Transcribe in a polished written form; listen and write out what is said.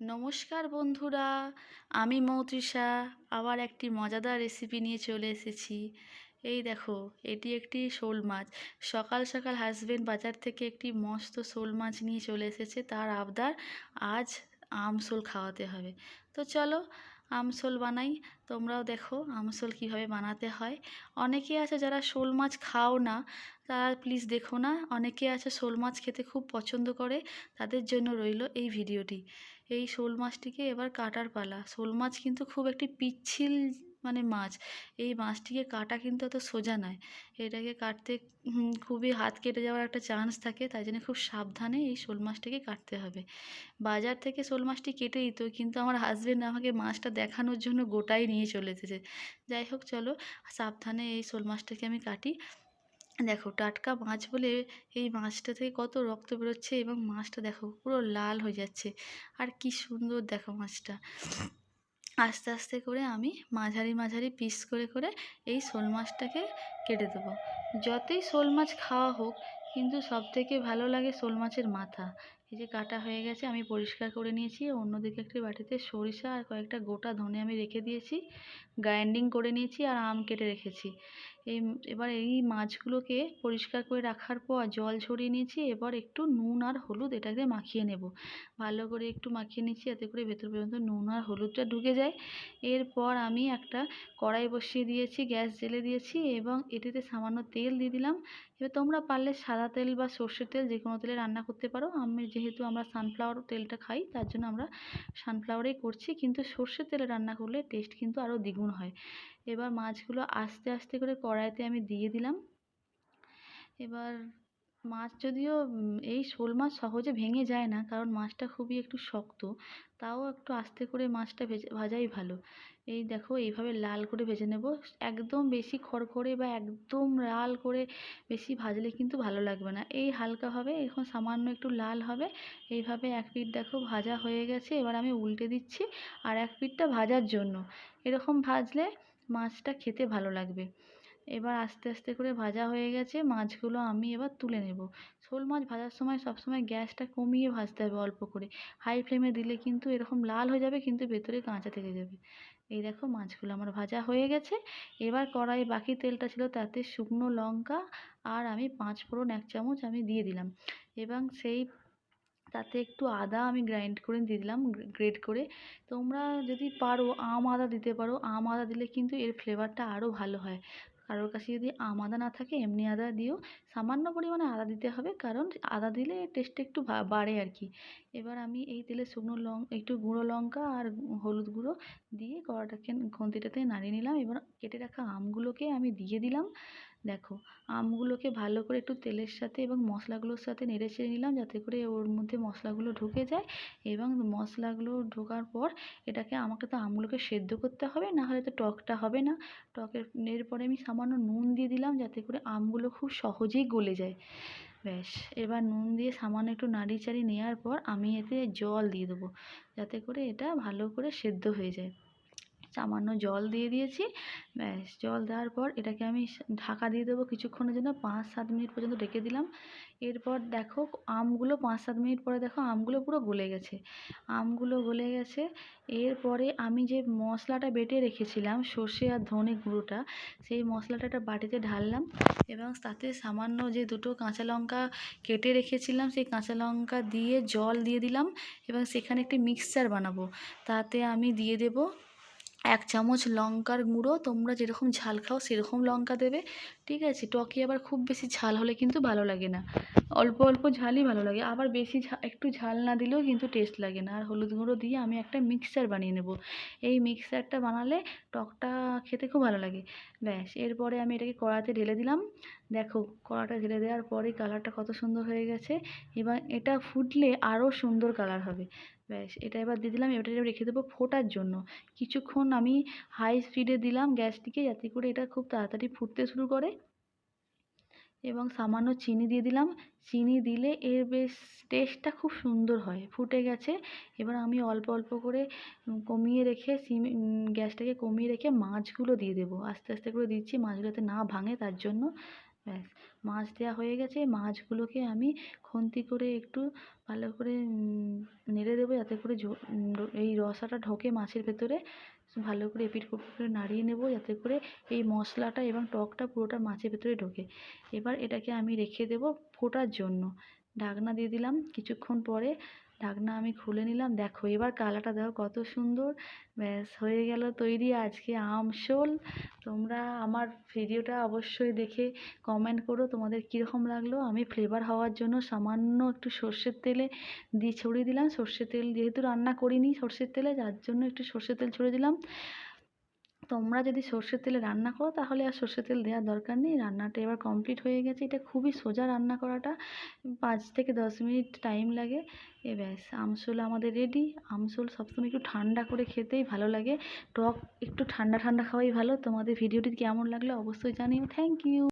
নমস্কার বন্ধুরা, আমি মৌতৃষা আবার একটি মজাদার রেসিপি নিয়ে চলে এসেছি। এই দেখো, এটি একটি শোল মাছ। সকাল সকাল হাজবেন্ড বাজার থেকে একটি মস্ত শোল মাছ নিয়ে চলে এসেছে। তার আবদার আজ আমশোল খাওয়াতে হবে। তো চলো আমশোল বানাই। তোমরাও দেখো আমশোল কীভাবে বানাতে হয়। অনেকে আছে যারা শোল মাছ খাও না, তারা প্লিজ দেখো না। অনেকে আছে শোল মাছ খেতে খুব পছন্দ করে, তাদের জন্য রইল এই ভিডিওটি। এই শোল মাছটিকে এবার কাটার পালা। শোল মাছ কিন্তু খুব একটি পিচ্ছিল মাছ। এই মাছটিকে কাটা কিন্তু অত সোজা নয়। এটাকে কাটতে খুবই হাত কেটে যাওয়ার একটা চান্স থাকে, তাই জন্য খুব সাবধানে এই শোল মাছটাকে কাটতে হবে। বাজার থেকে শোল মাছটি কেটে দিত, কিন্তু আমার হাজবেন্ড আমাকে মাছটা দেখানোর জন্য গোটাই নিয়ে চলে এসেছে। যাই হোক, চলো সাবধানে এই শোল মাছটাকে আমি কাটি। দেখো, টাটকা মাছ বলে এই মাছটা থেকে কত রক্ত বেরোচ্ছে, এবং মাছটা দেখো পুরো লাল হয়ে যাচ্ছে। আর কি সুন্দর দেখো মাছটা। আস্তে আস্তে করে আমি মাঝারি মাঝারি পিস করে করে এই শোল মাছটাকে কেটে দেবো। যতই শোল মাছ খাওয়া হোক, কিন্তু সবথেকে ভালো লাগে শোল মাছের মাথা। এই যে কাটা হয়ে গেছে, আমি পরিষ্কার করে নিয়েছি। অন্যদিকে একটি বাটিতে সরিষা আর কয়েকটা গোটা ধনে আমি রেখে দিয়েছি, গ্রাইন্ডিং করে নিয়েছি, আর আম কেটে রেখেছি। এই এবার এই মাছগুলোকে পরিষ্কার করে রাখার পর জল ঝরিয়ে নিয়েছি। এবার একটু নুন আর হলুদ এটাকে মাখিয়ে নেব। ভালো করে একটু মাখিয়ে নিচ্ছি, যাতে করে ভেতর পর্যন্ত নুন আর হলুদটা ঢুকে যায়। এরপর আমি একটা কড়াই বসিয়ে দিয়েছি, গ্যাস জ্বেলে দিয়েছি, এবং এটিতে সামান্য তেল দিয়ে দিলাম। এবার তোমরা পারলে সাদা তেল বা সর্ষের তেল, যে কোনো তেলে রান্না করতে পারো। যেহেতু আমরা সানফ্লাওয়ার তেলটা খাই, তার জন্য আমরা সানফ্লাওয়ারেই করছি, কিন্তু সর্ষের তেলে রান্না করলে টেস্ট কিন্তু আরও দ্বিগুণ হয়। এবার মাছগুলো আস্তে আস্তে করে কড়াইতে আমি দিয়ে দিলাম। এবার মাছ যদিও এই শোল মাছ সহজে ভেঙে যায় না, কারণ মাছটা খুবই একটু শক্ত। তাও একটু আস্তে করে মাছটা ভাজাই ভালো। এই দেখো, এইভাবে লাল করে ভেজে নেব। একদম বেশি খড়খড়ে বা একদম লাল করে বেশি ভাজলে কিন্তু ভালো লাগবে না। এই হালকাভাবে এখন সামান্য একটু লাল হবে। এইভাবে এক পিঠ দেখো ভাজা হয়ে গেছে। এবার আমি উল্টে দিচ্ছি আর এক পিঠটা ভাজার জন্য। এরকম ভাজলে মাছটা খেতে ভালো লাগবে। এবার আস্তে আস্তে করে ভাজা হয়ে গেছে মাছগুলো, আমি এবার তুলে নেব। শোল মাছ ভাজার সময় সবসময় গ্যাসটা কমিয়ে ভাজতে হবে, অল্প করে। হাই ফ্লেমে দিলে কিন্তু এরকম লাল হয়ে যাবে, কিন্তু ভেতরে কাঁচা থেকে যাবে। এই দেখো, মাছগুলো আমার ভাজা হয়ে গেছে। এবার কড়াই বাকি তেলটা ছিল, তাতে শুকনো লঙ্কা আর আমি 5 ফোড়ন 1 চামচ আমি দিয়ে দিলাম, এবং তাতে একটু আদা আমি গ্রাইন্ড করে দিয়ে দিলাম, গ্রেট করে। তোমরা যদি পারো আম আদা দিতে পারো। আম আদা দিলে কিন্তু এর ফ্লেভারটা আরও ভালো হয়। কারোর কাছে যদি আম আদা না থাকে, এমনি আদা দিও। সামান্য পরিমাণে আদা দিতে হবে, কারণ আদা দিলে টেস্টটা একটু বাড়ে আর কি। এবার আমি এই তেলে একটু গুঁড়ো লঙ্কা আর হলুদ গুঁড়ো দিয়ে কড়াটাকে খুন্তিটাতে নাড়িয়ে নিলাম। এবার কেটে রাখা আমগুলোকে আমি দিয়ে দিলাম। দেখো, আমগুলোকে ভালো করে একটু তেলের সাথে এবং মশলাগুলোর সাথে নেড়ে চেড়ে নিলাম, যাতে করে ওর মধ্যে মশলাগুলো ঢুকে যায়। এবং মশলাগুলো ঢোকার পর আমাকে তো আমগুলোকে সেদ্ধ করতে হবে, না হলে তো টকটা হবে না। এরপরে আমি সামান্য নুন দিয়ে দিলাম, যাতে করে আমগুলো খুব সহজেই গলে যায়। ব্যাস, এবার নুন দিয়ে সামান্য একটু নাড়িয়ে চাড়িয়ে নেওয়ার পর আমি এতে জল দিয়ে দেবো, যাতে করে এটা ভালো করে সেদ্ধ হয়ে যায়। সামান্য জল দিয়ে দিয়েছি। ব্যাস, জল দেওয়ার পর এটাকে আমি ঢাকা দিয়ে দেবো কিছুক্ষণের জন্য। 5-7 মিনিট পর্যন্ত রেখে দিলাম। এরপর দেখো, আমগুলো 5-7 মিনিট পরে দেখো আমগুলো পুরো গলে গেছে। আমগুলো গলে গেছে। এরপরে আমি যে মশলাটা বেটে রেখেছিলাম, সর্ষে আর ধনে গুঁড়োটা, সেই মশলাটা একটা বাটিতে ঢাললাম, এবং তাতে সামান্য যে 2টো কাঁচা লঙ্কা কেটে রেখেছিলাম, সেই কাঁচা লঙ্কা দিয়ে জল দিয়ে দিলাম, এবং সেখানে একটি মিক্সচার বানাবো। তাতে আমি দিয়ে দেবো 1 চামচ লঙ্কার গুঁড়ো। তোমরা যেরকম ঝাল খাও সেরকম লঙ্কা দেবে, ঠিক আছে? টকে আবার খুব বেশি ঝাল হলে কিন্তু ভালো লাগে না। অল্প অল্প ঝালই ভালো লাগে। আবার বেশি একটু ঝাল না দিলেও কিন্তু টেস্ট লাগে না। আর হলুদ গুঁড়ো দিয়ে আমি একটা মিক্সচার বানিয়ে নেব। এই মিক্সচারটা বানালে টকটা খেতে খুব ভালো লাগে। ব্যাস, এরপরে আমি এটাকে কড়াতে ঢেলে দিলাম। দেখো, কড়াটা ঢেলে দেওয়ার পরে কালারটা কত সুন্দর হয়ে গেছে। এবার এটা ফুটলে আরও সুন্দর কালার হবে। ব্যাস, এটা এবার দিয়ে দিলাম। এবার রেখে দেবো ফোটার জন্য। কিছুক্ষণ আমি হাই স্পিডে দিলাম গ্যাসটিকে, যাতে করে এটা খুব তাড়াতাড়ি ফুটতে শুরু করে। এবং সামান্য চিনি দিয়ে দিলাম। চিনি দিলে এর বেশ টেস্টটা খুব সুন্দর হয়। ফুটে গেছে। এবার আমি অল্প অল্প করে কমিয়ে রেখে গ্যাসটাকে কমিয়ে রেখে মাছগুলো দিয়ে দেবো। আস্তে আস্তে করে দিচ্ছি, মাছগুলো যাতে না ভাঙে তার জন্য। ব্যাস মাছ দেওয়া হয়ে গেছে। মাছগুলোকে আমি খুন্তি করে একটু ভালো করে নেড়ে দেবো যাতে করে এই রসাটা ঢোকে মাছের ভেতরে। ভালো করে এপিঠ ওপিঠ করে নাড়িয়ে নেবো যাতে করে এই মশলাটা এবং টকটা পুরোটা মাছের ভেতরে ঢোকে। এবার এটাকে আমি রেখে দেবো ফোটার জন্য। ঢাকনা দিয়ে দিলাম। কিছুক্ষণ পরে ঢাকনা আমি খুলে নিলাম। দেখো এবার কালারটা দেখো কত সুন্দর। ব্যাস হয়ে গেল তৈরি আজকে আমশোল। তোমরা আমার ভিডিওটা অবশ্যই দেখে কমেন্ট করো তোমাদের কীরকম লাগলো। আমি ফ্লেভার হওয়ার জন্য সামান্য একটু সর্ষের তেলে ছড়িয়ে দিলাম। সর্ষের তেল যেহেতু রান্না করিনি সর্ষের তেলে, যার জন্য একটু সর্ষের তেল ছড়িয়ে দিলাম। তোমরা যদি সর্ষের তেলে রান্না করো তাহলে আর সর্ষের তেল দেওয়ার দরকার নেই। রান্নাটা এবার কমপ্লিট হয়ে গেছে। এটা খুবই সোজা রান্না করাটা, 5 থেকে 10 মিনিট টাইম লাগে। ব্যাস আমশোল আমাদের রেডি। আমশোল সবসময় একটু ঠান্ডা করে খেতেই ভালো লাগে। টক একটু ঠান্ডা ঠান্ডা খাওয়াই ভালো। তোমাদের ভিডিওটি কেমন লাগলো অবশ্যই জানিও। Thank you.